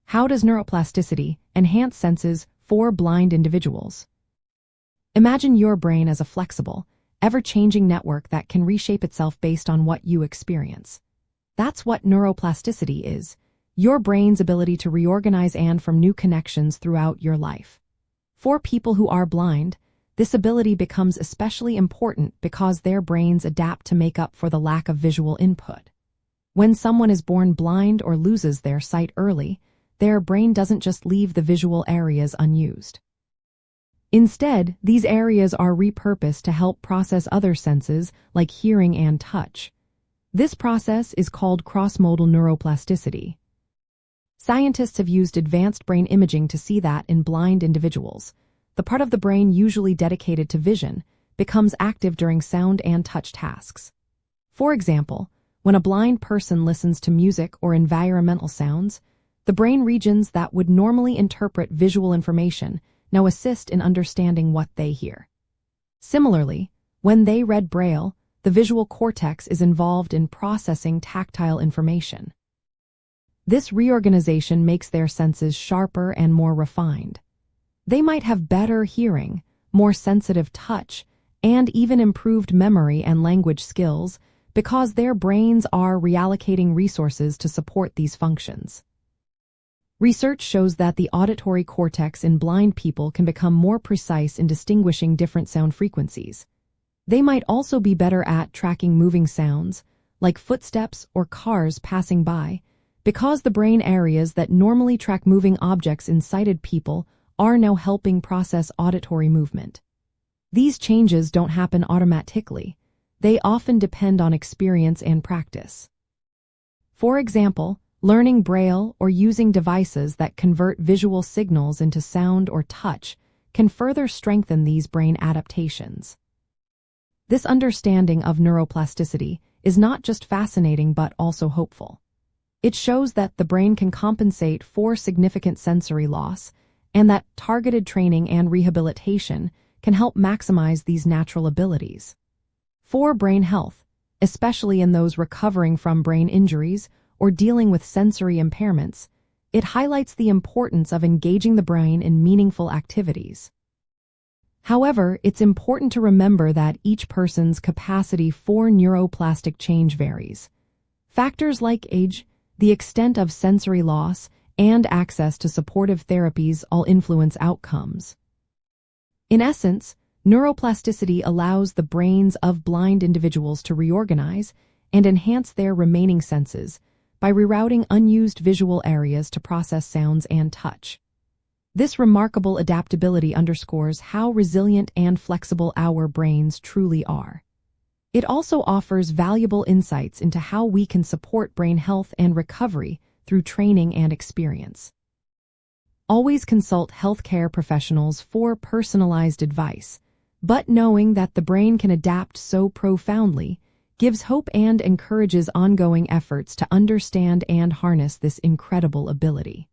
How does neuroplasticity enhance senses for blind individuals? Imagine your brain as a flexible, ever-changing network that can reshape itself based on what you experience. That's what neuroplasticity is, your brain's ability to reorganize and form new connections throughout your life. For people who are blind, this ability becomes especially important because their brains adapt to make up for the lack of visual input. When someone is born blind or loses their sight early, their brain doesn't just leave the visual areas unused. Instead, these areas are repurposed to help process other senses like hearing and touch. This process is called cross-modal neuroplasticity. Scientists have used advanced brain imaging to see that in blind individuals, the part of the brain usually dedicated to vision becomes active during sound and touch tasks. For example, when a blind person listens to music or environmental sounds, the brain regions that would normally interpret visual information now assist in understanding what they hear. Similarly, when they read Braille, the visual cortex is involved in processing tactile information. This reorganization makes their senses sharper and more refined. They might have better hearing, more sensitive touch, and even improved memory and language skills because their brains are reallocating resources to support these functions. Research shows that the auditory cortex in blind people can become more precise in distinguishing different sound frequencies. They might also be better at tracking moving sounds, like footsteps or cars passing by, because the brain areas that normally track moving objects in sighted people are now helping process auditory movement. These changes don't happen automatically. They often depend on experience and practice. For example, learning Braille or using devices that convert visual signals into sound or touch can further strengthen these brain adaptations. This understanding of neuroplasticity is not just fascinating but also hopeful. It shows that the brain can compensate for significant sensory loss and that targeted training and rehabilitation can help maximize these natural abilities. For brain health, especially in those recovering from brain injuries or dealing with sensory impairments, it highlights the importance of engaging the brain in meaningful activities. However, it's important to remember that each person's capacity for neuroplastic change varies. Factors like age, the extent of sensory loss, and access to supportive therapies all influence outcomes. In essence, neuroplasticity allows the brains of blind individuals to reorganize and enhance their remaining senses by rerouting unused visual areas to process sounds and touch. This remarkable adaptability underscores how resilient and flexible our brains truly are. It also offers valuable insights into how we can support brain health and recovery through training and experience. Always consult healthcare professionals for personalized advice, but knowing that the brain can adapt so profoundly gives hope and encourages ongoing efforts to understand and harness this incredible ability.